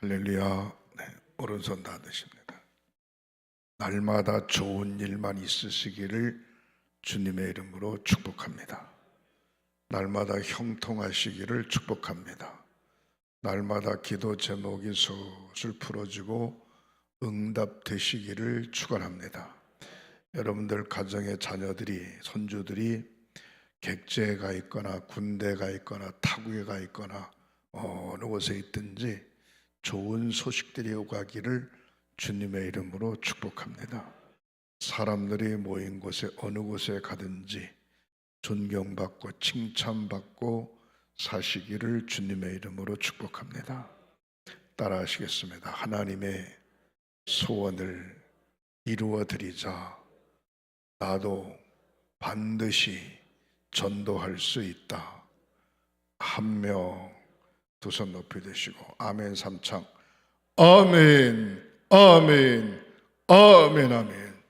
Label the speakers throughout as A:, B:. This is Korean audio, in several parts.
A: 할렐루야. 네, 오른손 다 드십니다. 날마다 좋은 일만 있으시기를 주님의 이름으로 축복합니다. 날마다 형통하시기를 축복합니다. 날마다 기도 제목이 술술 풀어지고 응답되시기를 축원합니다. 여러분들 가정의 자녀들이, 손주들이 객지에 가 있거나 군대에 가 있거나 타국에 가 있거나 어느 곳에 있든지 좋은 소식들이 오가기를 주님의 이름으로 축복합니다. 사람들이 모인 곳에 어느 곳에 가든지 존경받고 칭찬받고 사시기를 주님의 이름으로 축복합니다. 따라하시겠습니다. 하나님의 소원을 이루어 드리자 나도 반드시 전도할 수 있다. 한 명 두 손 높이 드시고 아멘 삼창 아멘 아멘 아멘 아멘.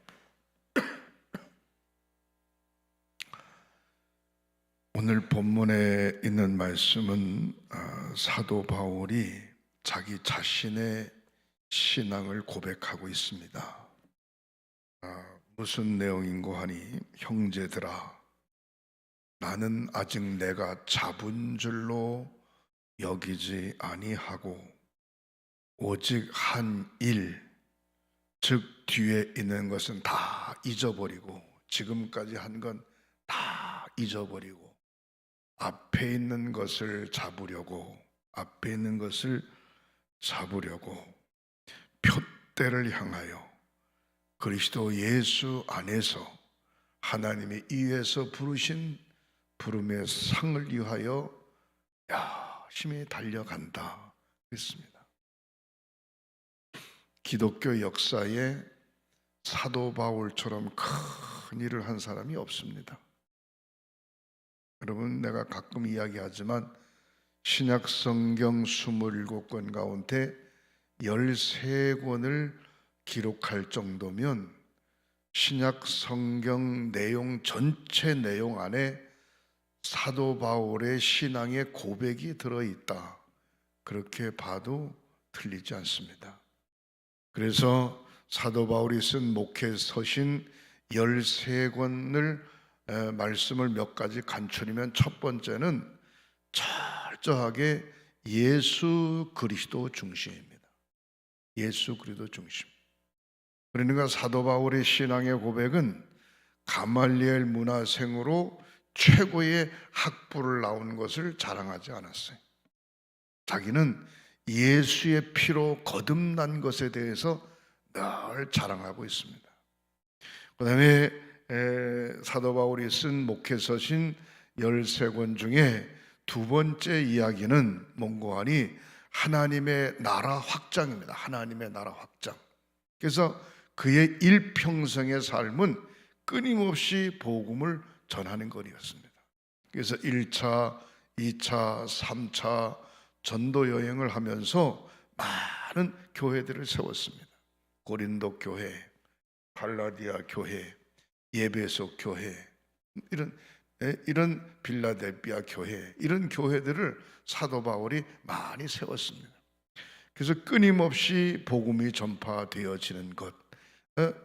A: 오늘 본문에 있는 말씀은 사도 바울이 자기 자신의 신앙을 고백하고 있습니다. 무슨 내용인고 하니, 형제들아, 나는 아직 내가 잡은 줄로 여기지 아니하고 오직 한 일, 즉 뒤에 있는 것은 다 잊어버리고 지금까지 한 건 다 잊어버리고 앞에 있는 것을 잡으려고 표대를 향하여 그리스도 예수 안에서 하나님의 이에서 부르신 부름의 상을 위하여 열심히 달려간다 그랬습니다. 기독교 역사에 사도 바울처럼 큰 일을 한 사람이 없습니다. 여러분, 내가 가끔 이야기하지만 신약 성경 27권 가운데 13권을 기록할 정도면 신약 성경 내용, 전체 내용 안에 사도 바울의 신앙의 고백이 들어있다, 그렇게 봐도 틀리지 않습니다. 그래서 사도 바울이 쓴 목회 서신 13권을 말씀을 몇 가지 간추리면, 첫 번째는 철저하게 예수 그리스도 중심입니다. 예수 그리스도 중심. 그러니까 사도 바울의 신앙의 고백은 가말리엘 문화생으로 최고의 학부를 나온 것을 자랑하지 않았어요. 자기는 예수의 피로 거듭난 것에 대해서 늘 자랑하고 있습니다. 그 다음에 사도 바울이 쓴 목회서신 13권 중에 두 번째 이야기는 뭔고 하니, 하나님의 나라 확장입니다. 하나님의 나라 확장. 그래서 그의 일평생의 삶은 끊임없이 복음을 전하는 것이었습니다. 그래서 1차, 2차, 3차 전도 여행을 하면서 많은 교회들을 세웠습니다. 고린도 교회, 갈라디아 교회, 예배소 교회, 이런 빌라델비아 교회, 이런 교회들을 사도 바울이 많이 세웠습니다. 그래서 끊임없이 복음이 전파되어지는 것,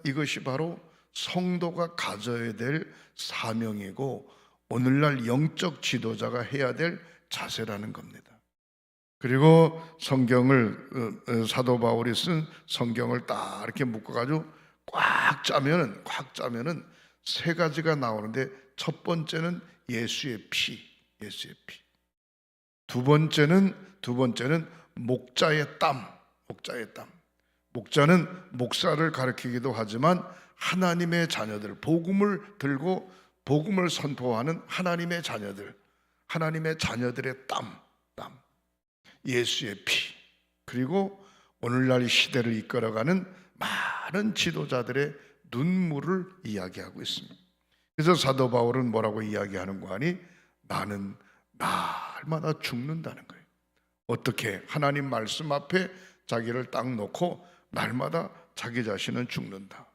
A: 이것이 바로 성도가 가져야 될 사명이고 오늘날 영적 지도자가 해야 될 자세라는 겁니다. 그리고 성경을, 사도 바울이 쓴 성경을 딱 이렇게 묶어가지고 꽉 짜면은 세 가지가 나오는데, 첫 번째는 예수의 피. 두 번째는 목자의 땀. 목자는 목사를 가리키기도 하지만 하나님의 자녀들, 복음을 들고 복음을 선포하는 하나님의 자녀들의 땀. 예수의 피. 그리고 오늘날 시대를 이끌어가는 많은 지도자들의 눈물을 이야기하고 있습니다. 그래서 사도 바울은 뭐라고 이야기하는가 하니, 나는 날마다 죽는다는 거예요. 어떻게? 하나님 말씀 앞에 자기를 딱 놓고 날마다 자기 자신은 죽는다,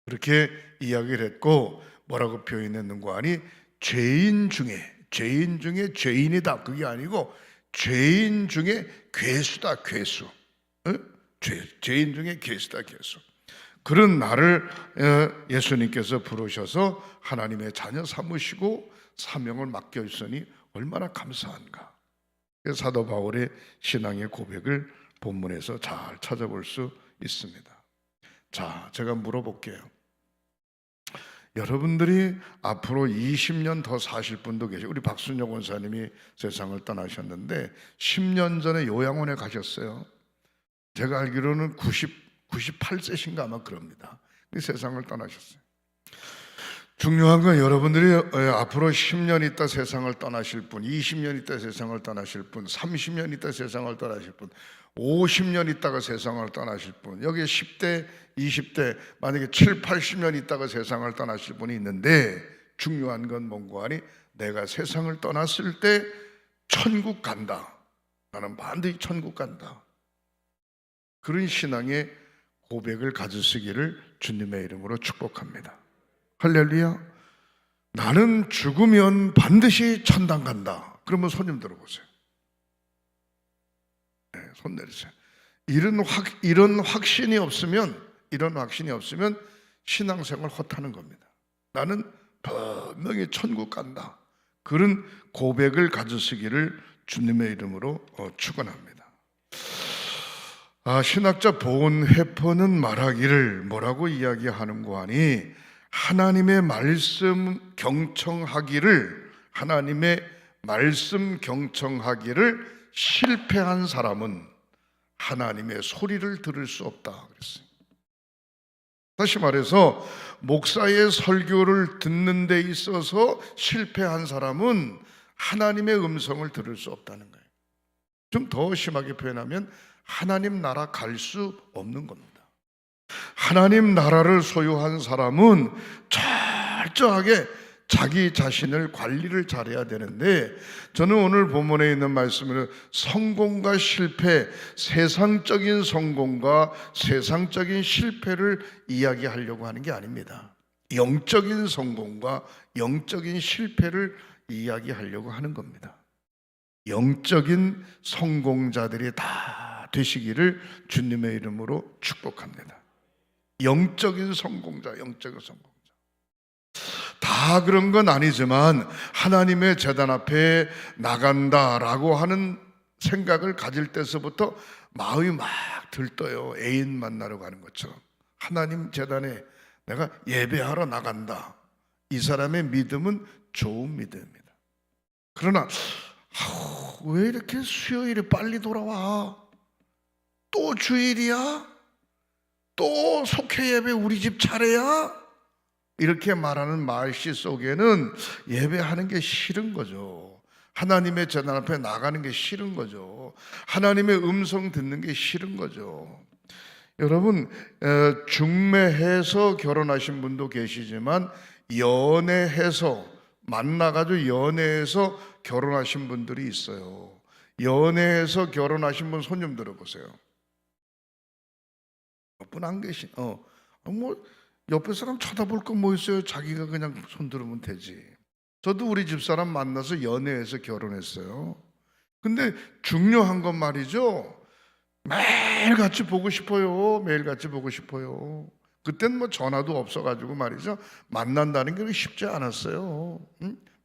A: 그렇게 이야기를 했고, 뭐라고 표현했는가 하니, 죄인 중에 죄인이다, 그게 아니고 죄인 중에 괴수다, 괴수. 죄인 중에 계시다 계속. 그런 나를 예수님께서 부르셔서 하나님의 자녀 삼으시고 사명을 맡겨주시니 얼마나 감사한가. 사도 바울의 신앙의 고백을 본문에서 잘 찾아볼 수 있습니다. 자, 제가 물어볼게요. 여러분들이 앞으로 20년 더 사실 분도 계시고, 우리 박순영 원사님이 세상을 떠나셨는데 10년 전에 요양원에 가셨어요. 제가 알기로는 98세신가 아마 그럽니다. 세상을 떠나셨어요. 중요한 건 여러분들이 앞으로 10년 있다 세상을 떠나실 분, 20년 있다 세상을 떠나실 분, 30년 있다 세상을 떠나실 분, 50년 있다가 세상을 떠나실 분, 여기 10대, 20대, 만약에 7, 80년 있다가 세상을 떠나실 분이 있는데, 중요한 건 뭔가 하니 내가 세상을 떠났을 때 천국 간다, 나는 반드시 천국 간다, 그런 신앙의 고백을 가지시기를 주님의 이름으로 축복합니다. 할렐루야. 나는 죽으면 반드시 천당 간다. 그러면 손 좀 들어보세요. 네, 손 내리세요. 이런 확신이 없으면 신앙생활 헛하는 겁니다. 나는 분명히 천국 간다. 그런 고백을 가지시기를 주님의 이름으로 축원합니다. 신학자 보온 해퍼는 말하기를 뭐라고 이야기하는고 하니, 하나님의 말씀 경청하기를 실패한 사람은 하나님의 소리를 들을 수 없다 그랬어요. 다시 말해서 목사의 설교를 듣는 데 있어서 실패한 사람은 하나님의 음성을 들을 수 없다는 거예요. 좀 더 심하게 표현하면 하나님 나라 갈 수 없는 겁니다. 하나님 나라를 소유한 사람은 철저하게 자기 자신을 관리를 잘해야 되는데, 저는 오늘 본문에 있는 말씀으로 성공과 실패, 세상적인 성공과 세상적인 실패를 이야기하려고 하는 게 아닙니다. 영적인 성공과 영적인 실패를 이야기하려고 하는 겁니다. 영적인 성공자들이 다 되시기를 주님의 이름으로 축복합니다. 영적인 성공자. 다 그런 건 아니지만 하나님의 제단 앞에 나간다라고 하는 생각을 가질 때서부터 마음이 막 들떠요. 애인 만나러 가는 것처럼 하나님 제단에 내가 예배하러 나간다. 이 사람의 믿음은 좋은 믿음입니다. 그러나 왜 이렇게 수요일에 빨리 돌아와? 또 주일이야? 또 속회 예배 우리 집 차례야? 이렇게 말하는 말씨 속에는 예배하는 게 싫은 거죠. 하나님의 제단 앞에 나가는 게 싫은 거죠. 하나님의 음성 듣는 게 싫은 거죠. 여러분, 중매해서 결혼하신 분도 계시지만 연애해서 만나가지고 연애해서 결혼하신 분들이 있어요. 연애해서 결혼하신 분 손 좀 들어보세요. 몇 분 안 계신, 뭐 옆에 사람 쳐다볼 거 뭐 있어요? 자기가 그냥 손 들으면 되지. 저도 우리 집사람 만나서 연애해서 결혼했어요. 근데 중요한 건 말이죠, 매일같이 보고 싶어요. 매일같이 보고 싶어요. 그땐 뭐 전화도 없어가지고 말이죠, 만난다는 게 쉽지 않았어요.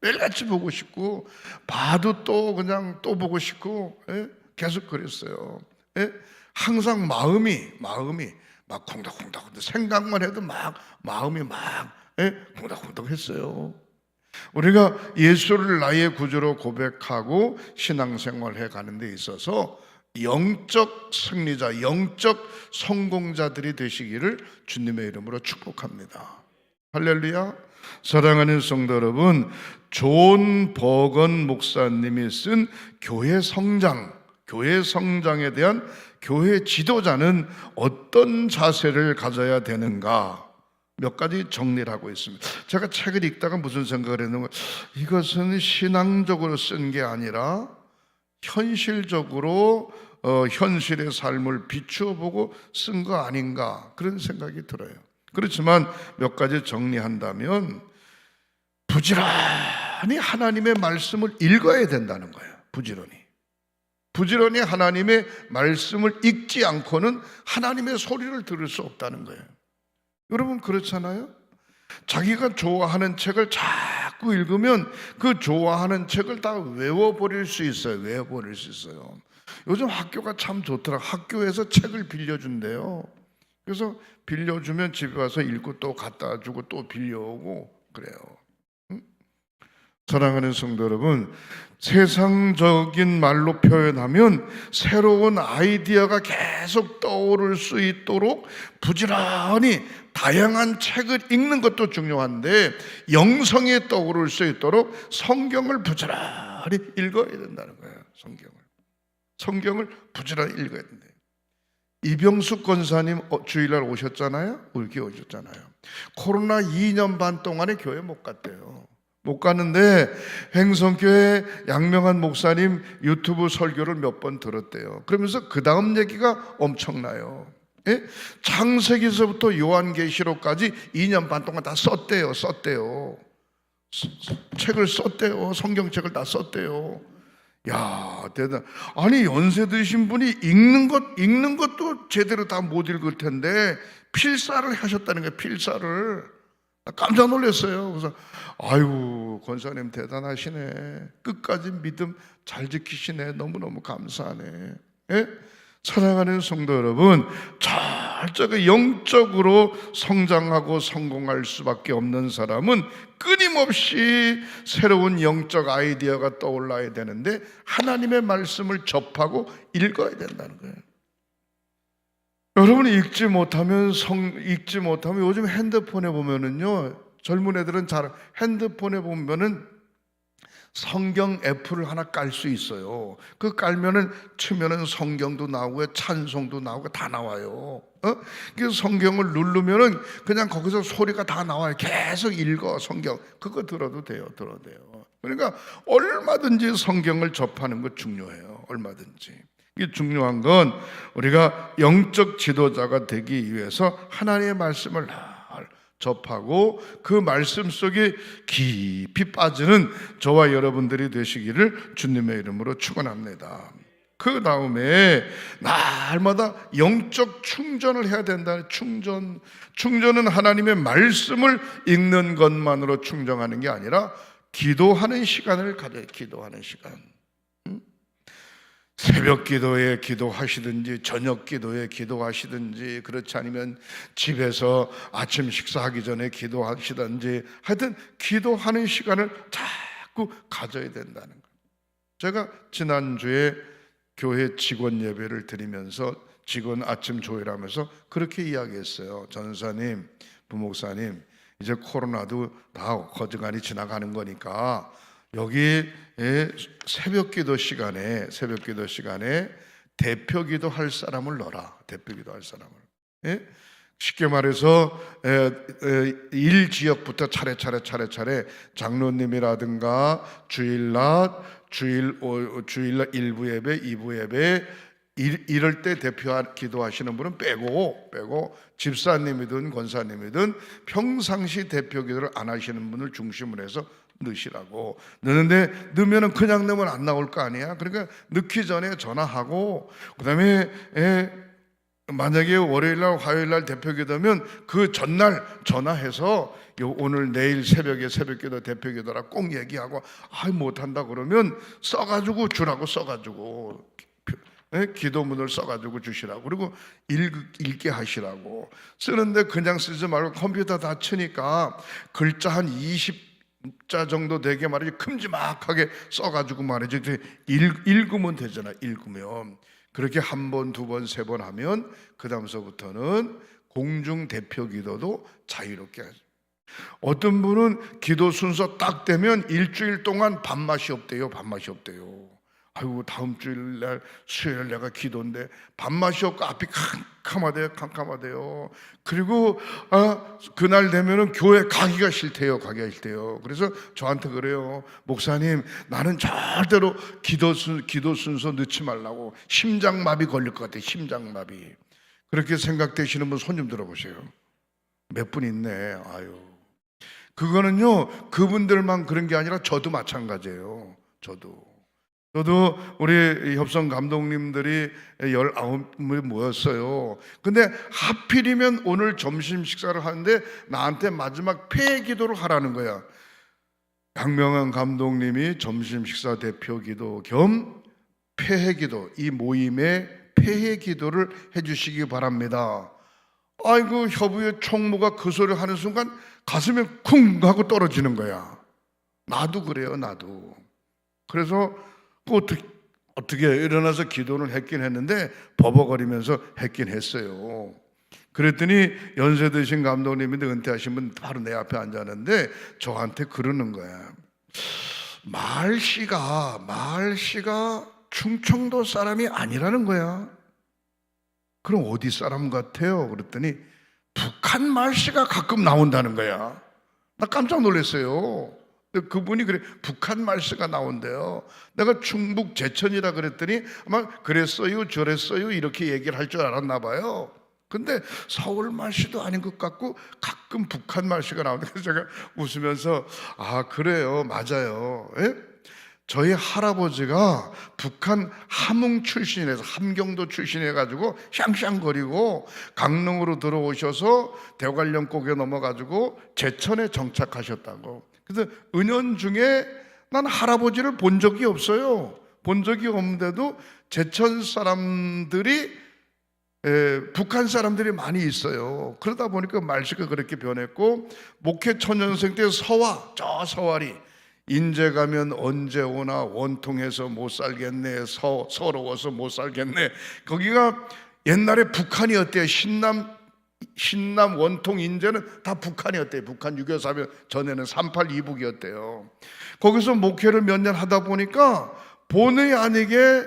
A: 매일같이 보고 싶고 봐도 또 그냥 또 보고 싶고, 계속 그랬어요. 항상 마음이 막 콩닥콩닥, 생각만 해도 막 마음이 막 콩닥콩닥했어요. 우리가 예수를 나의 구주로 고백하고 신앙생활 해가는 데 있어서 영적 승리자, 영적 성공자들이 되시기를 주님의 이름으로 축복합니다. 할렐루야. 사랑하는 성도 여러분, 존 버건 목사님이 쓴 교회 성장에 대한 교회 지도자는 어떤 자세를 가져야 되는가, 몇 가지 정리를 하고 있습니다. 제가 책을 읽다가 무슨 생각을 했는가, 이것은 신앙적으로 쓴 게 아니라 현실적으로 현실의 삶을 비추어 보고 쓴 거 아닌가, 그런 생각이 들어요. 그렇지만 몇 가지 정리한다면, 부지런히 하나님의 말씀을 읽어야 된다는 거예요. 부지런히. 부지런히 하나님의 말씀을 읽지 않고는 하나님의 소리를 들을 수 없다는 거예요. 여러분 그렇잖아요? 자기가 좋아하는 책을 자꾸 읽으면 그 좋아하는 책을 다 외워버릴 수 있어요. 외워버릴 수 있어요. 요즘 학교가 참 좋더라고요. 학교에서 책을 빌려준대요. 그래서 빌려주면 집에 와서 읽고 또 갖다 주고 또 빌려오고 그래요. 사랑하는 성도 여러분, 세상적인 말로 표현하면 새로운 아이디어가 계속 떠오를 수 있도록 부지런히 다양한 책을 읽는 것도 중요한데, 영성이 떠오를 수 있도록 성경을 부지런히 읽어야 된다는 거예요. 성경을 부지런히 읽어야 된대요. 이병숙 권사님 주일날 오셨잖아요. 울기 오셨잖아요. 코로나 2년 반 동안에 교회 못 갔대요. 못 갔는데 행성교회 양명한 목사님 유튜브 설교를 몇 번 들었대요. 그러면서 그 다음 얘기가 엄청나요. 예? 창세기서부터 요한계시록까지 2년 반 동안 다 썼대요. 책을 썼대요. 성경책을 다 썼대요. 야, 대단. 아니 연세 드신 분이 읽는 것도 제대로 다 못 읽을 텐데 필사를 하셨다는 거예요. 필사를. 깜짝 놀랐어요. 그래서 아유 권사님 대단하시네. 끝까지 믿음 잘 지키시네. 너무너무 감사하네. 예? 사랑하는 성도 여러분, 철저하게 영적으로 성장하고 성공할 수밖에 없는 사람은 끊임없이 새로운 영적 아이디어가 떠올라야 되는데 하나님의 말씀을 접하고 읽어야 된다는 거예요. 여러분이 읽지 못하면 요즘 핸드폰에 보면은요, 젊은 애들은 잘 핸드폰에 보면은 성경 앱을 하나 깔 수 있어요. 그 깔면은 치면은 성경도 나오고 찬송도 나오고 다 나와요. 그래서 성경을 누르면은 그냥 거기서 소리가 다 나와요. 계속 읽어 성경. 그거 들어도 돼요. 그러니까 얼마든지 성경을 접하는 거 중요해요. 얼마든지. 이게 중요한 건 우리가 영적 지도자가 되기 위해서 하나님의 말씀을 접하고 그 말씀 속에 깊이 빠지는 저와 여러분들이 되시기를 주님의 이름으로 축원합니다. 그 다음에 날마다 영적 충전을 해야 된다. 충전은 하나님의 말씀을 읽는 것만으로 충전하는 게 아니라 기도하는 시간을 가져요. 기도하는 시간. 새벽 기도에 기도하시든지 저녁 기도에 기도하시든지, 그렇지 않으면 집에서 아침 식사하기 전에 기도하시든지, 하여튼 기도하는 시간을 자꾸 가져야 된다는 거예요. 제가 지난주에 교회 직원 예배를 드리면서 직원 아침 조회하면서 그렇게 이야기했어요. 전사님, 부목사님, 이제 코로나도 다 거저간이 지나가는 거니까 여기 새벽기도 시간에 대표기도 할 사람을 넣어라. 대표기도 할 사람을. 예? 쉽게 말해서 일 지역부터 차례차례 장로님이라든가 주일날 1부 예배, 2부 예배 이럴 때 기도하시는 분은 빼고 집사님이든 권사님이든 평상시 대표 기도를 안 하시는 분을 중심으로 해서 넣으시라고. 넣으면은 그냥 넣으면 안 나올 거 아니야. 그러니까 넣기 전에 전화하고, 그 다음에 만약에 월요일날 화요일날 대표기도면 그 전날 전화해서 오늘 내일 새벽에 새벽기도 대표기도라 꼭 얘기하고, 못한다 그러면 써가지고 주라고. 써가지고 기도문을 써가지고 주시라고. 그리고 읽게 하시라고. 쓰는데 그냥 쓰지 말고 컴퓨터 다 치니까 글자 한 20자 정도 되게 말이지 큼지막하게 써가지고 말이지 읽으면 되잖아. 읽으면 그렇게 한 번, 두 번, 세 번 하면 그 다음서부터는 공중 대표 기도도 자유롭게 하죠. 어떤 분은 기도 순서 딱 되면 일주일 동안 밥맛이 없대요. 아이고 다음 주일날 수요일 내가 기도인데 밥맛이 없고 앞이 캄캄하대요. 그리고 그날 되면은 교회 가기가 싫대요. 그래서 저한테 그래요. 목사님, 나는 절대로 기도 순서 넣지 말라고. 심장마비 걸릴 것 같아. 심장마비. 그렇게 생각되시는 분 손 좀 들어보세요. 몇 분 있네. 그거는요 그분들만 그런 게 아니라 저도 마찬가지예요. 저도 저도 우리 협성 감독님들이 19명 모였어요. 근데 하필이면 오늘 점심 식사를 하는데 나한테 마지막 폐회 기도를 하라는 거야. 양명환 감독님이 점심 식사 대표 기도 겸 폐회 기도, 이 모임의 폐회 기도를 해주시기 바랍니다. 아이고, 협의회 총무가 그 소리를 하는 순간 가슴에 쿵 하고 떨어지는 거야. 나도 그래요, 나도. 그래서 어떻게 일어나서 기도를 했긴 했는데 버벅거리면서 했긴 했어요. 그랬더니 연세 드신 감독님인데 은퇴하신 분 바로 내 앞에 앉았는데 저한테 그러는 거야. 말씨가 충청도 사람이 아니라는 거야. 그럼 어디 사람 같아요? 그랬더니 북한 말씨가 가끔 나온다는 거야. 나 깜짝 놀랐어요. 그분이 그래, 북한 말씨가 나온대요. 내가 충북 제천이라 그랬더니 아마 그랬어요 저랬어요 이렇게 얘기를 할 줄 알았나 봐요. 근데 서울 말씨도 아닌 것 같고 가끔 북한 말씨가 나오는데 제가 웃으면서 아 그래요, 맞아요. 예? 저희 할아버지가 북한 함흥 출신에서 함경도 출신해가지고 샹샹거리고 강릉으로 들어오셔서 대관령곡에 넘어가지고 제천에 정착하셨다고. 그래서 은연중에 난 할아버지를 본 적이 없어요. 본 적이 없는데도 제천 사람들이 북한 사람들이 많이 있어요. 그러다 보니까 말씨가 그렇게 변했고, 목회 초년생 때 저 서와리 인제 가면 언제 오나 원통해서 못 살겠네, 서러워서 못 살겠네. 거기가 옛날에 북한이었대요. 신남 원통 인제는 다 북한이었대요. 북한 6.25 전에는 3.8 이북이었대요. 거기서 목회를 몇 년 하다 보니까 본의 아니게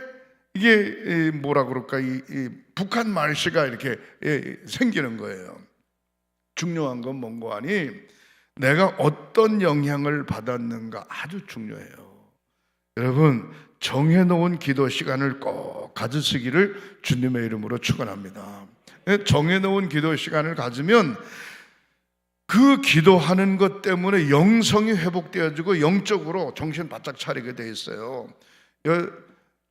A: 이게 뭐라 그럴까, 이 북한 말씨가 이렇게 생기는 거예요. 중요한 건 뭔고 하니 내가 어떤 영향을 받았는가 아주 중요해요. 여러분, 정해놓은 기도 시간을 꼭 가지시기를 주님의 이름으로 축원합니다. 정해놓은 기도 시간을 가지면 그 기도하는 것 때문에 영성이 회복되어지고 영적으로 정신 바짝 차리게 돼 있어요.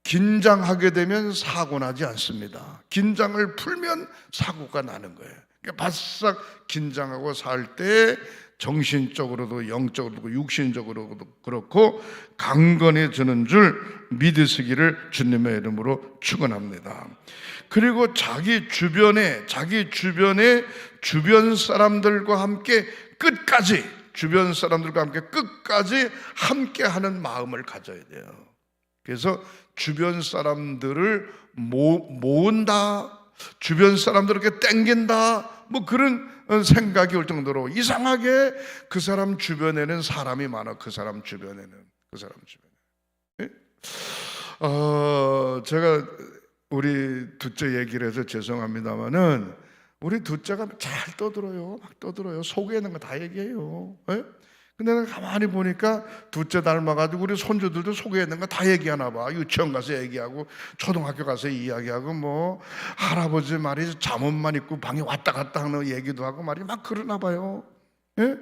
A: 긴장하게 되면 사고 나지 않습니다. 긴장을 풀면 사고가 나는 거예요. 바싹 긴장하고 살 때 정신적으로도 영적으로도 육신적으로도 그렇고 강건해지는 줄 믿으시기를 주님의 이름으로 축원합니다. 그리고 자기 주변에 주변 사람들과 함께 끝까지 함께하는 마음을 가져야 돼요. 그래서 주변 사람들을 모은다, 주변 사람들에게 땡긴다, 뭐 그런 생각이 올 정도로 이상하게 그 사람 주변에는 사람이 많아. 그 사람 주변에. 제가 우리 둘째 얘기를 해서 죄송합니다만은 우리 둘째가 잘 떠들어요. 막 떠들어요. 속에 있는 거 다 얘기해요. 예? 근데 내가 가만히 보니까 둘째 닮아가지고 우리 손주들도 속에 있는 거 다 얘기하나 봐. 유치원 가서 얘기하고 초등학교 가서 이야기하고 뭐 할아버지 말이 잠옷만 입고 방에 왔다 갔다 하는 얘기도 하고 말이 막 그러나 봐요. 예?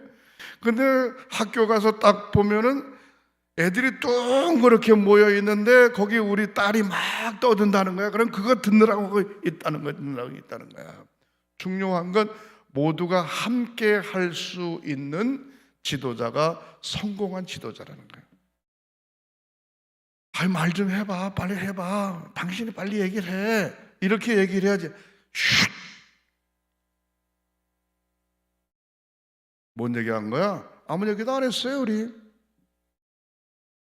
A: 근데 학교 가서 딱 보면은 애들이 뚱그렇게 모여 있는데 거기 우리 딸이 막 떠든다는 거야. 그럼 그거 듣느라고 있다는 거야. 중요한 건 모두가 함께 할 수 있는 지도자가 성공한 지도자라는 거예요. 말 좀 해봐, 빨리 해봐, 당신이 빨리 얘기를 해, 이렇게 얘기를 해야지. 쉿! 뭔 얘기한 거야? 아무 얘기도 안 했어요. 우리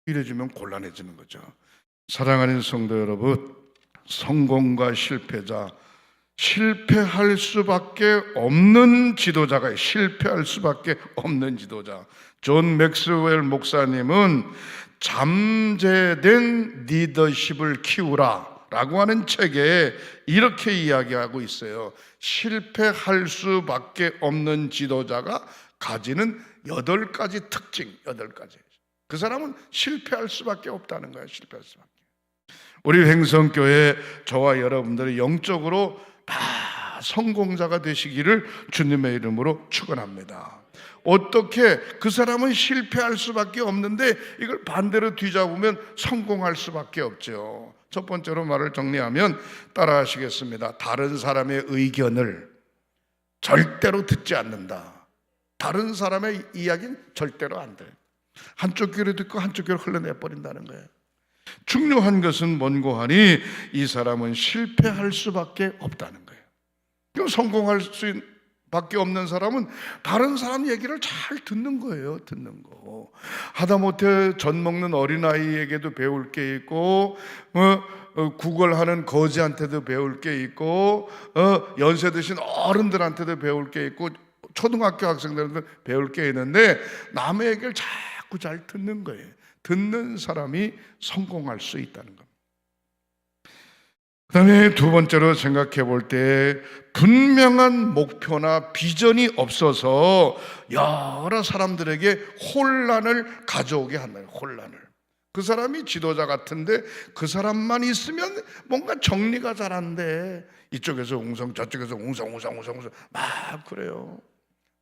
A: 이래주면 곤란해지는 거죠. 사랑하는 성도 여러분, 성공과 실패자, 실패할 수밖에 없는 지도자가 실패할 수밖에 없는 지도자. 존 맥스웰 목사님은 잠재된 리더십을 키우라 라고 하는 책에 이렇게 이야기하고 있어요. 실패할 수밖에 없는 지도자가 가지는 8가지 특징, 8가지. 그 사람은 실패할 수밖에 없다는 거예요. 실패할 수밖에. 우리 횡성교회 저와 여러분들이 영적으로 성공자가 되시기를 주님의 이름으로 축원합니다. 어떻게 그 사람은 실패할 수밖에 없는데 이걸 반대로 뒤잡으면 성공할 수밖에 없죠. 첫 번째로 말을 정리하면 따라하시겠습니다. 다른 사람의 의견을 절대로 듣지 않는다. 다른 사람의 이야기는 절대로 안 돼. 한쪽 귀로 듣고 한쪽 귀로 흘러내버린다는 거예요. 중요한 것은 뭔고 하니 이 사람은 실패할 수밖에 없다는 거예요. 그럼 성공할 수밖에 없는 사람은 다른 사람 얘기를 잘 듣는 거예요. 듣는 거. 하다못해 젖 먹는 어린아이에게도 배울 게 있고 구걸하는 거지한테도 배울 게 있고 연세 드신 어른들한테도 배울 게 있고 초등학교 학생들한테도 배울 게 있는데 남의 얘기를 자꾸 잘 듣는 거예요. 듣는 사람이 성공할 수 있다는 겁니다. 그 다음에 두 번째로 생각해 볼 때 분명한 목표나 비전이 없어서 여러 사람들에게 혼란을 가져오게 한다. 혼란을. 그 사람이 지도자 같은데 그 사람만 있으면 뭔가 정리가 잘 안 돼. 이쪽에서 웅성 저쪽에서 웅성 막 그래요.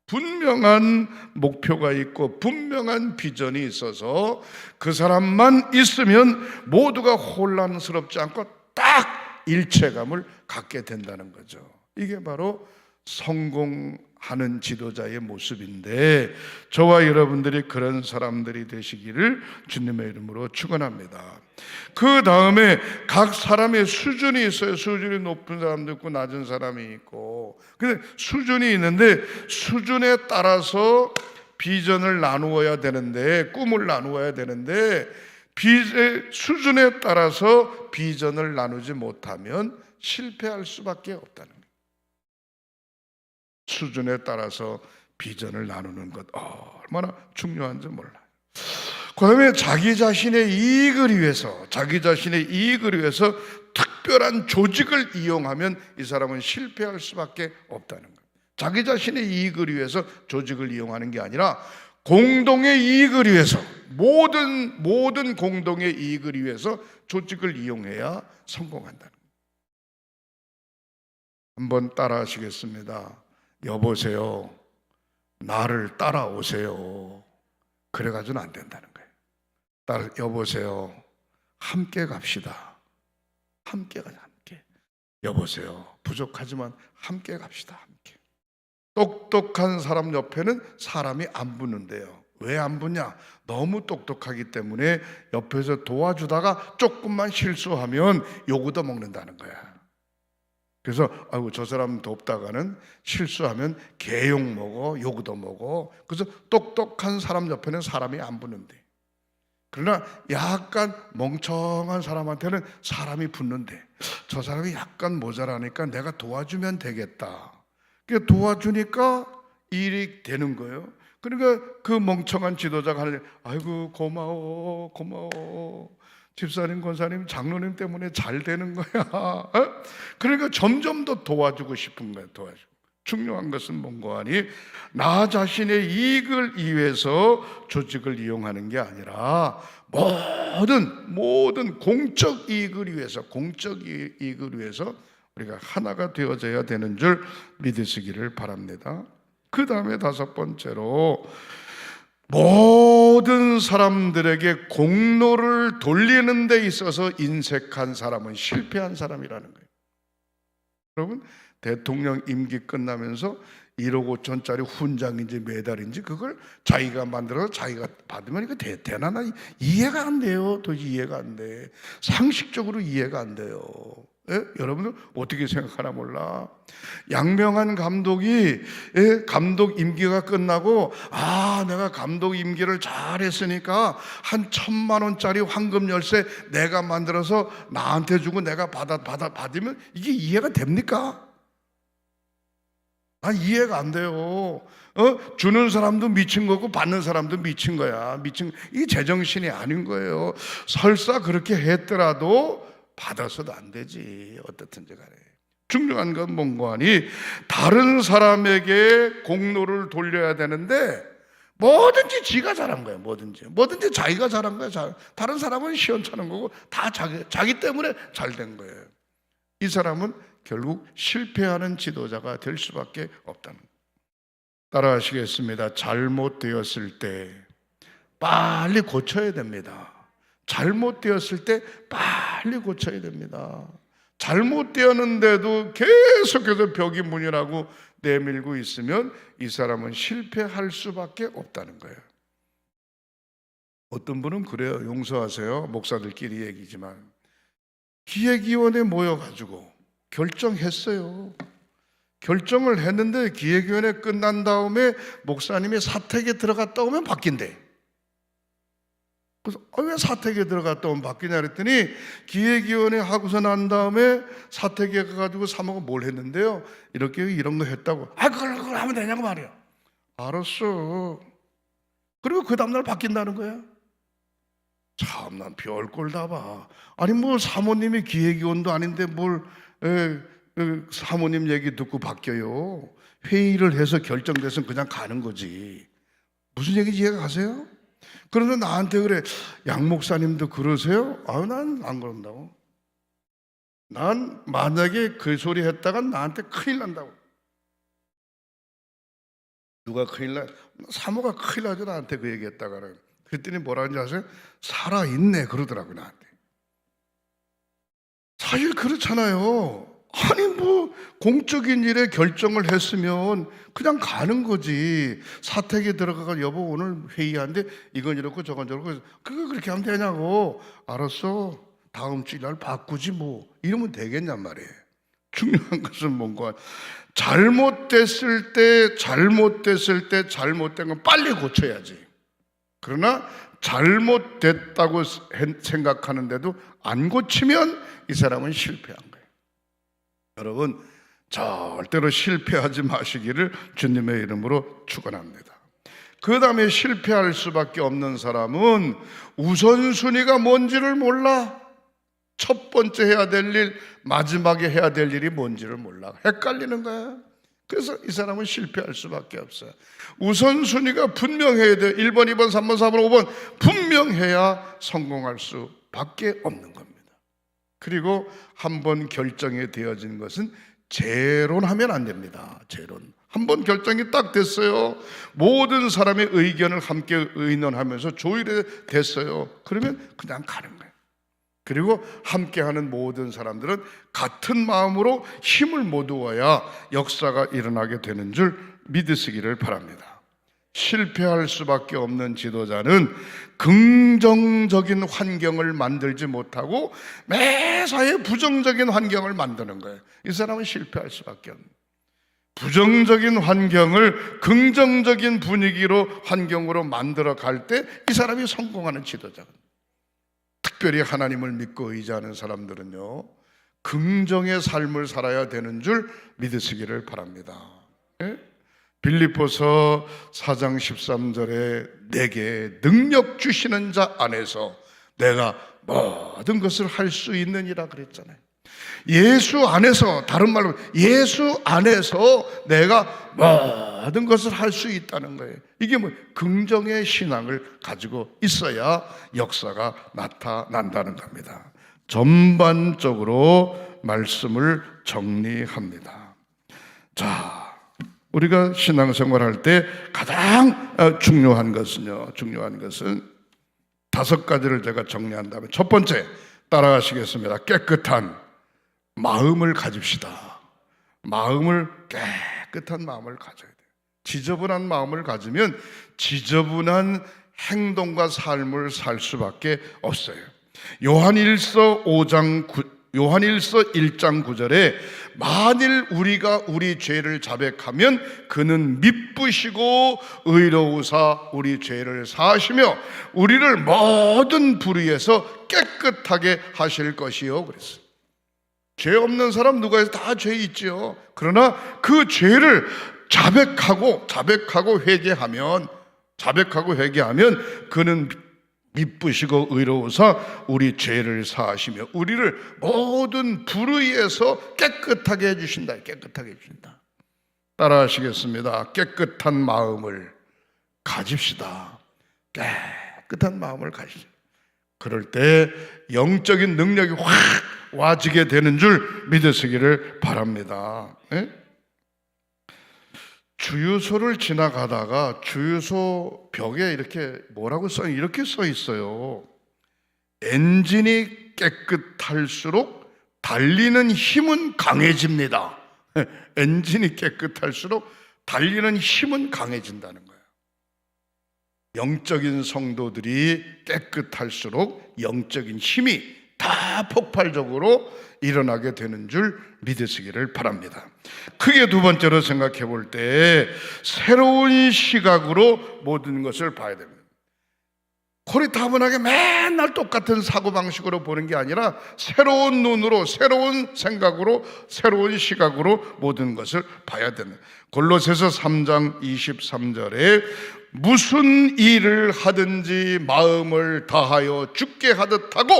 A: 분명한 목표가 있고 분명한 비전이 있어서 그 사람만 있으면 모두가 혼란스럽지 않고 딱 일체감을 갖게 된다는 거죠. 이게 바로 성공하는 지도자의 모습인데 저와 여러분들이 그런 사람들이 되시기를 주님의 이름으로 축원합니다. 그 다음에 각 사람의 수준이 있어요. 수준이 높은 사람도 있고 낮은 사람이 있고. 근데 수준이 있는데 수준에 따라서 비전을 나누어야 되는데 꿈을 나누어야 되는데 수준에 따라서 비전을 나누지 못하면 실패할 수밖에 없다는 거예요. 수준에 따라서 비전을 나누는 것 얼마나 중요한지 몰라요. 그 다음에 자기 자신의 이익을 위해서 특별한 조직을 이용하면 이 사람은 실패할 수밖에 없다는 거예요. 자기 자신의 이익을 위해서 조직을 이용하는 게 아니라 공동의 이익을 위해서 모든 공동의 이익을 위해서 조직을 이용해야 성공한다는 거예요. 한번 따라 하시겠습니다. 여보세요. 나를 따라오세요. 그래가지고는 안 된다는 거예요. 여보세요. 함께 갑시다. 함께 가자. 함께. 여보세요. 부족하지만 함께 갑시다. 함께. 똑똑한 사람 옆에는 사람이 안 붙는데요. 왜 안 붙냐? 너무 똑똑하기 때문에 옆에서 도와주다가 조금만 실수하면 요구도 먹는다는 거야. 그래서 아이고 저 사람 돕다가는 실수하면 개욕 먹어, 요구도 먹어. 그래서 똑똑한 사람 옆에는 사람이 안 붙는데, 그러나 약간 멍청한 사람한테는 사람이 붙는데 저 사람이 약간 모자라니까 내가 도와주면 되겠다. 그러니까 도와주니까 일이 되는 거예요. 그러니까 그 멍청한 지도자가 하는 아이고 고마워. 집사님, 권사님, 장로님 때문에 잘 되는 거야. 그러니까 점점 더 도와주고 싶은 거야. 중요한 것은 뭔가 하니 나 자신의 이익을 위해서 조직을 이용하는 게 아니라 모든 공적 이익을 위해서 우리가 하나가 되어져야 되는 줄 믿으시기를 바랍니다. 그 다음에 다섯 번째로 모든 사람들에게 공로를 돌리는 데 있어서 인색한 사람은 실패한 사람이라는 거예요. 여러분, 대통령 임기 끝나면서 1억 5천짜리 훈장인지 메달인지 그걸 자기가 만들어서 자기가 받으면 이거 되나? 이해가 안 돼요. 도저히 이해가 안 돼. 상식적으로 이해가 안 돼요. 예? 여러분들 어떻게 생각하나 몰라. 양명한 감독이 감독 임기가 끝나고 내가 감독 임기를 잘했으니까 한 1,000만 원짜리 황금 열쇠 내가 만들어서 나한테 주고 내가 받으면 이게 이해가 됩니까? 이해가 안 돼요. 주는 사람도 미친 거고 받는 사람도 미친 거야. 이게 제정신이 아닌 거예요. 설사 그렇게 했더라도 받아서도 안 되지. 어떻든지 간에 중요한 건 뭔가 하니 다른 사람에게 공로를 돌려야 되는데 뭐든지 지가 잘한 거야. 뭐든지 자기가 잘한 거야. 다른 사람은 시원찮은 거고 다 자기 때문에 잘 된 거예요. 이 사람은 결국 실패하는 지도자가 될 수밖에 없다는 거예요. 따라하시겠습니다. 잘못되었을 때 빨리 고쳐야 됩니다. 잘못되었을 때 빨리 고쳐야 됩니다. 잘못되었는데도 계속해서 벽이 문이라고 내밀고 있으면 이 사람은 실패할 수밖에 없다는 거예요. 어떤 분은 그래요. 용서하세요. 목사들끼리 얘기지만 기획위원회 모여가지고 결정했어요. 결정을 했는데 기획위원회 끝난 다음에 목사님이 사택에 들어갔다 오면 바뀐대. 그래서 왜 사택에 들어갔다 오면 바뀌냐 그랬더니 기획위원회 하고서 난 다음에 사택에 가가지고 사모가 뭘 했는데요. 이렇게 이런 거 했다고. 그걸 하면 되냐고 말이야. 알았어. 그리고 그 다음날 바뀐다는 거야. 참, 난 별꼴 다 봐. 아니 뭐 사모님이 기획위원도 아닌데 뭘 사모님 얘기 듣고 바뀌어요. 회의를 해서 결정돼서 그냥 가는 거지. 무슨 얘기인지 이해가 가세요? 그런데 나한테 그래. 양 목사님도 그러세요? 난 안 그런다고. 난 만약에 그 소리 했다가 나한테 큰일 난다고. 누가 큰일 나? 사모가 큰일 나죠. 나한테 그 얘기 했다가는. 그랬더니 뭐라는지 아세요? 살아있네 그러더라고요. 나한테. 사실 그렇잖아요. 아니 뭐 공적인 일에 결정을 했으면 그냥 가는 거지. 사택에 들어가서 여보 오늘 회의하는데 이건 이렇고 저건 저렇고 그거 그렇게 하면 되냐고. 알았어. 다음 주 날 바꾸지 뭐. 이러면 되겠냔 말이에요. 중요한 것은 뭔가 잘못됐을 때 잘못된 건 빨리 고쳐야지. 그러나 잘못됐다고 생각하는데도 안 고치면 이 사람은 실패한 거예요. 여러분 절대로 실패하지 마시기를 주님의 이름으로 축원합니다. 그 다음에 실패할 수밖에 없는 사람은 우선순위가 뭔지를 몰라. 첫 번째 해야 될 일, 마지막에 해야 될 일이 뭔지를 몰라. 헷갈리는 거야. 그래서 이 사람은 실패할 수밖에 없어요. 우선순위가 분명해야 돼. 1번, 2번, 3번, 4번, 5번 분명해야 성공할 수밖에 없는 겁니다. 그리고 한번 결정이 되어진 것은 재론하면 안 됩니다. 재론. 한번 결정이 딱 됐어요. 모든 사람의 의견을 함께 의논하면서 조율이 됐어요. 그러면 그냥 가는 거예요. 그리고 함께하는 모든 사람들은 같은 마음으로 힘을 모두어야 역사가 일어나게 되는 줄 믿으시기를 바랍니다. 실패할 수밖에 없는 지도자는 긍정적인 환경을 만들지 못하고 매사에 부정적인 환경을 만드는 거예요. 이 사람은 실패할 수밖에 없는 거예요. 부정적인 환경을 긍정적인 분위기로 환경으로 만들어 갈 때 이 사람이 성공하는 지도자입니다. 특별히 하나님을 믿고 의지하는 사람들은요, 긍정의 삶을 살아야 되는 줄 믿으시기를 바랍니다. 예? 빌립보서 4장 13절에 내게 능력 주시는 자 안에서 내가 모든 것을 할 수 있느니라 그랬잖아요. 예수 안에서, 다른 말로 예수 안에서 내가 모든 것을 할 수 있다는 거예요. 이게 뭐 긍정의 신앙을 가지고 있어야 역사가 나타난다는 겁니다. 전반적으로 말씀을 정리합니다. 자, 우리가 신앙생활할 때 가장 중요한 것은 5가지를 제가 정리한다면, 첫 번째 따라가시겠습니다. 깨끗한 마음을 가집시다. 깨끗한 마음을 가져야 돼요. 지저분한 마음을 가지면 지저분한 행동과 삶을 살 수밖에 없어요. 요한일서 1장 9절에 만일 우리가 우리 죄를 자백하면 그는 미쁘시고 의로우사 우리 죄를 사하시며 우리를 모든 불의에서 깨끗하게 하실 것이요 그랬어요. 죄 없는 사람 누가 해서 다 죄 있죠. 그러나 그 죄를 자백하고 회개하면 그는 미쁘시고 의로우사 우리 죄를 사하시며 우리를 모든 불의에서 깨끗하게 해주신다. 따라하시겠습니다. 깨끗한 마음을 가집시다. 깨끗한 마음을 가지십시오. 그럴 때 영적인 능력이 확 와지게 되는 줄 믿으시기를 바랍니다. 예? 주유소를 지나가다가 주유소 벽에 이렇게 뭐라고 이렇게 써 있어요. 엔진이 깨끗할수록 달리는 힘은 강해집니다. 엔진이 깨끗할수록 달리는 힘은 강해진다는 거예요. 영적인 성도들이 깨끗할수록 영적인 힘이 다 폭발적으로 일어나게 되는 줄 믿으시기를 바랍니다. 크게 두 번째로 생각해 볼 때 새로운 시각으로 모든 것을 봐야 됩니다. 고리타분하게 맨날 똑같은 사고방식으로 보는 게 아니라 새로운 눈으로, 새로운 생각으로, 새로운 시각으로 모든 것을 봐야 됩니다. 골로새서 3장 23절에 무슨 일을 하든지 마음을 다하여 주께 하듯 하고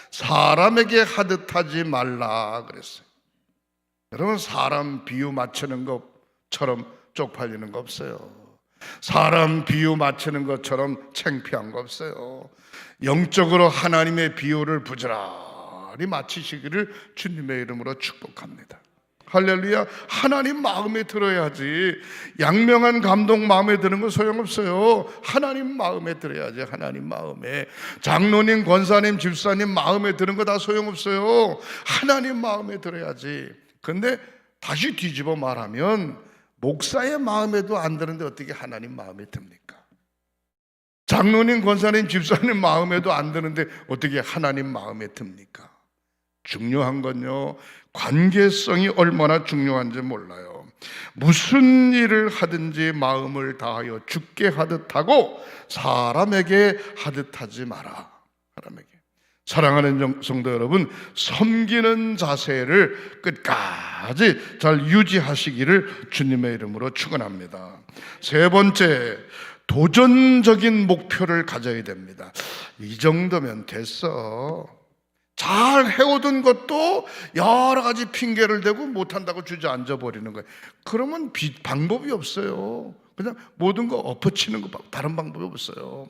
A: 사람에게 하듯 하지 말라 그랬어요. 여러분, 사람 비유 맞추는 것처럼 쪽팔리는 거 없어요. 사람 비유 맞추는 것처럼 창피한 거 없어요. 영적으로 하나님의 비유를 부지런히 맞추시기를 주님의 이름으로 축복합니다. 할렐루야. 하나님 마음에 들어야지. 양명한 감동 마음에 드는 건 소용없어요. 하나님 마음에 들어야지. 하나님 마음에. 장로님, 권사님, 집사님 마음에 드는 거 다 소용없어요. 하나님 마음에 들어야지. 근데 다시 뒤집어 말하면 목사의 마음에도 안 드는데 어떻게 하나님 마음에 듭니까? 장로님, 권사님, 집사님 마음에도 안 드는데 어떻게 하나님 마음에 듭니까? 중요한 건요, 관계성이 얼마나 중요한지 몰라요. 무슨 일을 하든지 마음을 다하여 주께 하듯 하고 사람에게 하듯 하지 마라. 사람에게. 사랑하는 성도 여러분, 섬기는 자세를 끝까지 잘 유지하시기를 주님의 이름으로 축원합니다. 세 번째, 도전적인 목표를 가져야 됩니다. 이 정도면 됐어. 잘 해오던 것도 여러 가지 핑계를 대고 못한다고 주저앉아 버리는 거예요. 그러면 방법이 없어요. 그냥 모든 거 엎어치는 거 다른 방법이 없어요.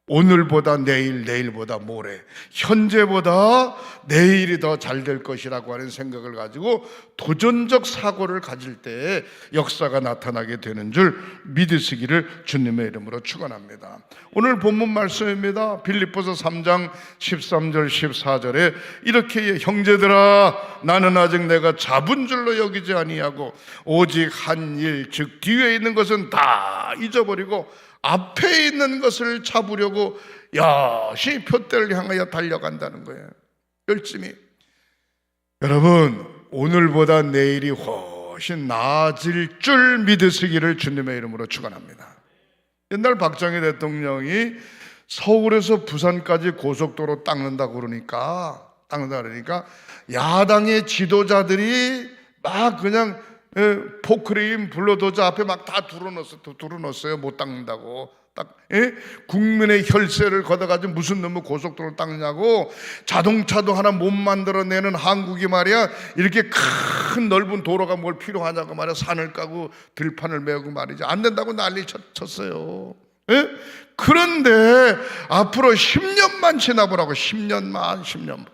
A: 오늘보다 내일, 내일보다 모레, 현재보다 내일이 더 잘 될 것이라고 하는 생각을 가지고 도전적 사고를 가질 때 역사가 나타나게 되는 줄 믿으시기를 주님의 이름으로 축원합니다. 오늘 본문 말씀입니다. 빌립보서 3장 13절 14절에 이렇게 형제들아 나는 아직 내가 잡은 줄로 여기지 아니하고 오직 한 일 즉 뒤에 있는 것은 다 잊어버리고 앞에 있는 것을 잡으려고 여시 표대를 향하여 달려간다는 거예요. 열심히. 여러분, 오늘보다 내일이 훨씬 나아질 줄 믿으시기를 주님의 이름으로 축원합니다. 옛날 박정희 대통령이 서울에서 부산까지 고속도로 닦는다고 그러니까 야당의 지도자들이 막 그냥 포크레인 불러도저 앞에 막 다 둘러놨어요. 못 닦는다고. 국민의 혈세를 걷어가지고 무슨 놈의 고속도로를 닦느냐고. 자동차도 하나 못 만들어내는 한국이 말이야 이렇게 큰 넓은 도로가 뭘 필요하냐고 말이야. 산을 까고 들판을 메우고 말이지 안 된다고 난리 쳤어요. 그런데 앞으로 10년만 지나보라고. 10년만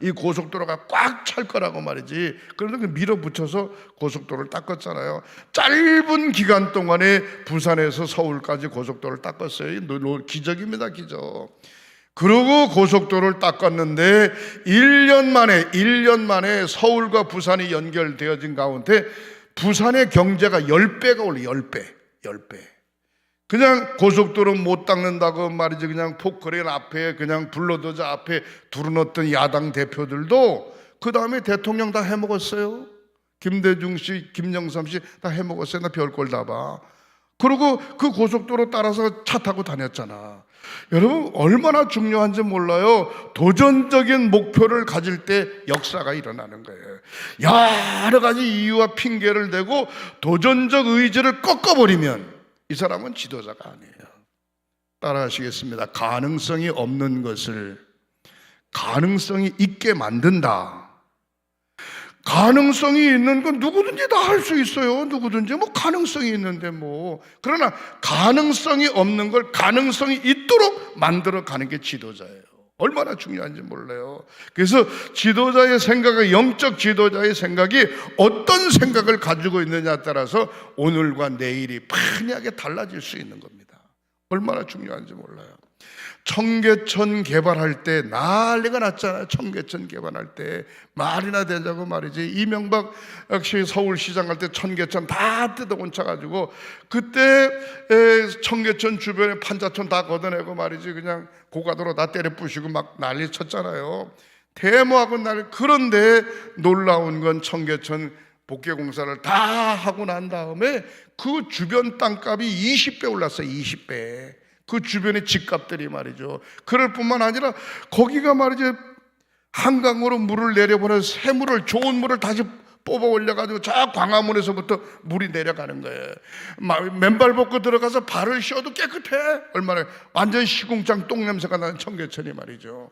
A: 이 고속도로가 꽉 찰 거라고 말이지. 그런데 밀어붙여서 고속도로를 닦았잖아요. 짧은 기간 동안에 부산에서 서울까지 고속도로를 닦았어요. 기적입니다, 기적. 그리고 고속도로를 닦았는데 1년 만에 서울과 부산이 연결되어진 가운데 부산의 경제가 10배가 올라요. 10배. 그냥 고속도로 못 닦는다고 말이지 그냥 포크레인 앞에 그냥 불러도저 앞에 두루놓던 야당 대표들도 그 다음에 대통령 다 해먹었어요. 김대중 씨, 김영삼 씨 다 해먹었어요. 나 별걸 다 봐. 그리고 그 고속도로 따라서 차 타고 다녔잖아. 여러분 얼마나 중요한지 몰라요. 도전적인 목표를 가질 때 역사가 일어나는 거예요. 여러 가지 이유와 핑계를 대고 도전적 의지를 꺾어버리면 이 사람은 지도자가 아니에요. 따라 하시겠습니다. 가능성이 없는 것을 가능성이 있게 만든다. 가능성이 있는 건 누구든지 다 할 수 있어요. 누구든지 뭐 가능성이 있는데 뭐. 그러나 가능성이 없는 걸 가능성이 있도록 만들어 가는 게 지도자예요. 얼마나 중요한지 몰라요. 그래서 지도자의 생각이, 영적 지도자의 생각이 어떤 생각을 가지고 있느냐에 따라서 오늘과 내일이 판이하게 달라질 수 있는 겁니다. 얼마나 중요한지 몰라요. 청계천 개발할 때 난리가 났잖아요. 청계천 개발할 때 말이나 되자고 말이지. 이명박 역시 서울시장 할 때 청계천 다 뜯어곤쳐가지고 그때 청계천 주변에 판자촌 다 걷어내고 말이지, 그냥 고가도로 다 때려 부시고 막 난리 쳤잖아요. 대모하고 난리. 그런데 놀라운 건 청계천 복개 공사를 다 하고 난 다음에 그 주변 땅값이 20배 올랐어요. 20배. 그 주변의 집값들이 말이죠. 그럴 뿐만 아니라 거기가 말이죠, 한강으로 물을 내려보내서 새물을, 좋은 물을 다시 뽑아 올려가지고 저 광화문에서부터 물이 내려가는 거예요. 맨발 벗고 들어가서 발을 씌워도 깨끗해. 얼마나 완전 시궁창 똥냄새가 나는 청계천이 말이죠.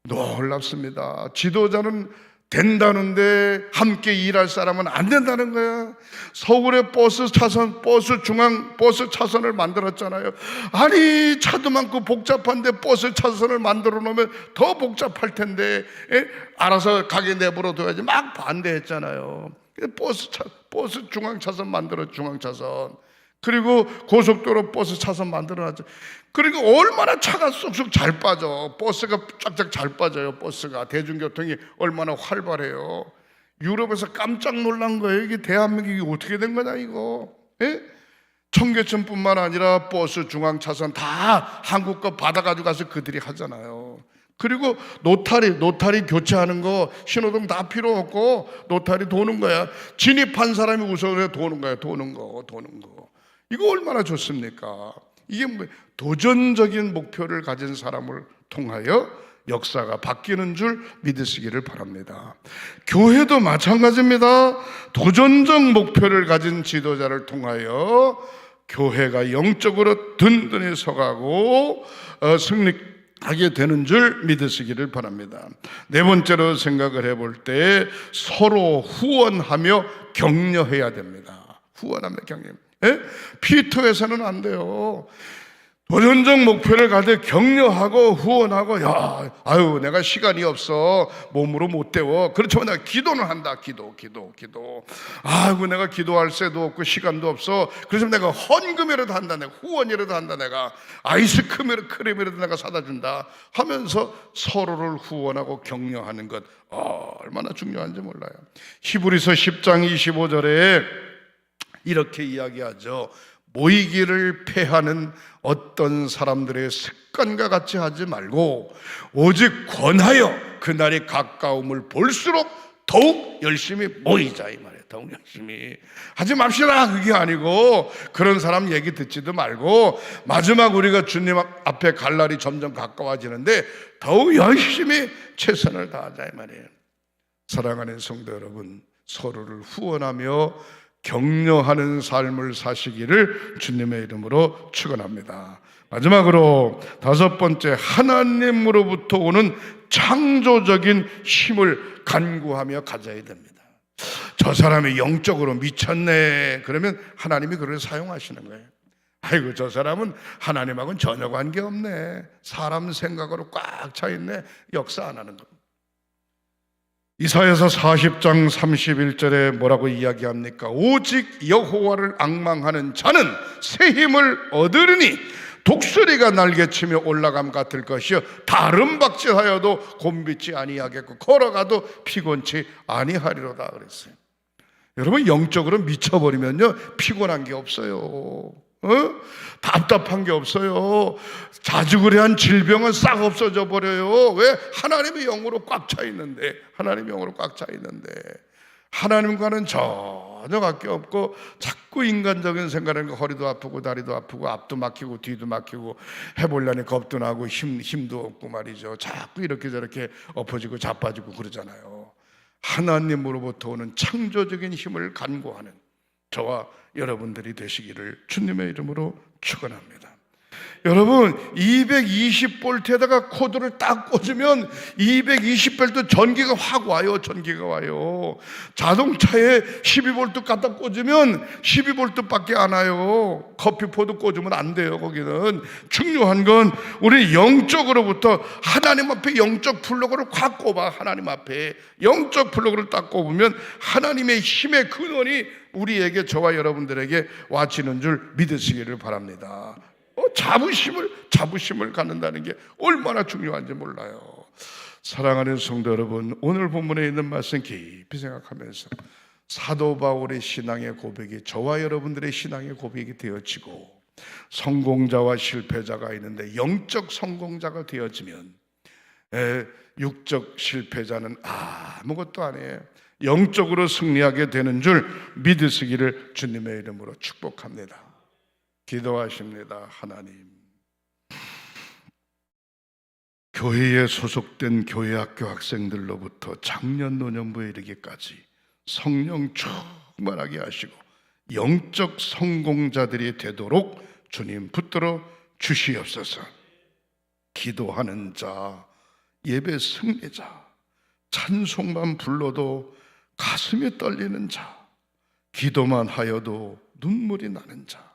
A: 놀랍습니다. 지도자는 된다는데 함께 일할 사람은 안 된다는 거야. 서울에 버스 차선, 중앙 버스 차선을 만들었잖아요. 아니, 차도 많고 복잡한데 버스 차선을 만들어 놓으면 더 복잡할 텐데, 알아서 가게 내버려 둬야지 막 반대했잖아요. 버스 중앙 차선 만들어, 중앙 차선. 그리고 고속도로 버스 차선 만들어놨죠. 그리고 얼마나 차가 쑥쑥 잘 빠져. 버스가 쫙쫙 잘 빠져요. 버스가, 대중교통이 얼마나 활발해요. 유럽에서 깜짝 놀란 거예요. 이게 대한민국이 어떻게 된 거냐 이거. 청계천뿐만 아니라 버스 중앙 차선 다 한국 거 받아가지고 가서 그들이 하잖아요. 그리고 노타리 교체하는 거, 신호등 다 필요 없고 노타리 도는 거야. 진입한 사람이 우선에 도는 거야. 도는 거. 이거 얼마나 좋습니까? 이게 도전적인 목표를 가진 사람을 통하여 역사가 바뀌는 줄 믿으시기를 바랍니다. 교회도 마찬가지입니다. 도전적 목표를 가진 지도자를 통하여 교회가 영적으로 든든히 서가고 승리하게 되는 줄 믿으시기를 바랍니다. 네 번째로 생각을 해볼 때 서로 후원하며 격려해야 됩니다. 후원하며 격려. 피터에서는 안 돼요. 도전적 목표를 가지고 격려하고 후원하고, 아유 내가 시간이 없어, 몸으로 못 때워. 그렇지만 내가 기도는 한다. 기도. 아이고 내가 기도할 새도 없고 시간도 없어. 그래서 내가 헌금이라도 한다. 내가 후원이라도 한다. 내가 아이스크림이라도 내가 사다 준다 하면서 서로를 후원하고 격려하는 것 얼마나 중요한지 몰라요. 히브리서 10장 25절에 이렇게 이야기하죠. 모이기를 패하는 어떤 사람들의 습관과 같이 하지 말고 오직 권하여 그날이 가까움을 볼수록 더욱 열심히 모이자 이 말이에요. 더욱 열심히 하지 맙시다 그게 아니고, 그런 사람 얘기 듣지도 말고 마지막 우리가 주님 앞에 갈 날이 점점 가까워지는데 더욱 열심히 최선을 다하자 이 말이에요. 사랑하는 성도 여러분, 서로를 후원하며 격려하는 삶을 사시기를 주님의 이름으로 축원합니다. 마지막으로 다섯 번째, 하나님으로부터 오는 창조적인 힘을 간구하며 가져야 됩니다. 저 사람이 영적으로 미쳤네 그러면 하나님이 그를 사용하시는 거예요. 아이고 저 사람은 하나님하고는 전혀 관계없네, 사람 생각으로 꽉 차있네, 역사 안 하는 겁니다. 이사야서 40장 31절에 뭐라고 이야기합니까? 오직 여호와를 앙망하는 자는 새 힘을 얻으리니 독수리가 날개치며 올라감 같을 것이요 다름박질하여도 곤비지 아니하겠고 걸어가도 피곤치 아니하리로다 그랬어요. 여러분, 영적으로 미쳐버리면요 피곤한 게 없어요. 답답한 게 없어요. 자주그레한 질병은 싹 없어져 버려요. 왜? 하나님의 영으로 꽉 차 있는데. 하나님과는 전혀 관계 없고 자꾸 인간적인 생각을, 허리도 아프고 다리도 아프고 앞도 막히고 뒤도 막히고 해보려니 겁도 나고 힘도 없고 말이죠. 자꾸 이렇게 저렇게 엎어지고 자빠지고 그러잖아요. 하나님으로부터 오는 창조적인 힘을 간구하는 저와 여러분들이 되시기를 주님의 이름으로 축원합니다. 여러분 220볼트에다가 코드를 딱 꽂으면 220볼트 전기가 확 와요. 전기가 와요. 자동차에 12볼트 갖다 꽂으면 12볼트밖에 안 와요. 커피포드 꽂으면 안 돼요. 거기는 중요한 건 우리 영적으로부터 하나님 앞에 영적 플러그를 확 꼽아. 하나님 앞에 영적 플러그를 딱 꼽으면 하나님의 힘의 근원이 우리에게, 저와 여러분들에게 와치는 줄 믿으시기를 바랍니다. 자부심을 갖는다는 게 얼마나 중요한지 몰라요. 사랑하는 성도 여러분, 오늘 본문에 있는 말씀 깊이 생각하면서 사도 바울의 신앙의 고백이 저와 여러분들의 신앙의 고백이 되어지고, 성공자와 실패자가 있는데 영적 성공자가 되어지면 육적 실패자는 아무것도 아니에요. 영적으로 승리하게 되는 줄 믿으시기를 주님의 이름으로 축복합니다. 기도하십니다. 하나님, 교회에 소속된 교회학교 학생들로부터 장년 노년부에 이르기까지 성령 충만하게 하시고 영적 성공자들이 되도록 주님 붙들어 주시옵소서. 기도하는 자, 예배 승리자, 찬송만 불러도 가슴이 떨리는 자, 기도만 하여도 눈물이 나는 자,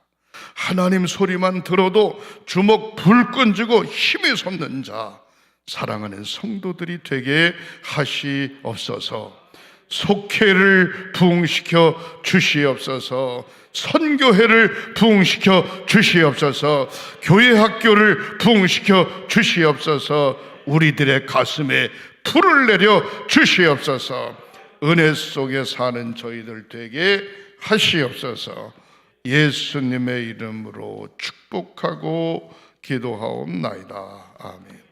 A: 하나님 소리만 들어도 주먹 불끈 쥐고 힘이 솟는 자, 사랑하는 성도들이 되게 하시옵소서. 속회를 부흥시켜 주시옵소서. 선교회를 부흥시켜 주시옵소서. 교회 학교를 부흥시켜 주시옵소서. 우리들의 가슴에 불을 내려 주시옵소서. 은혜 속에 사는 저희들 되게 하시옵소서. 예수님의 이름으로 축복하고 기도하옵나이다. 아멘.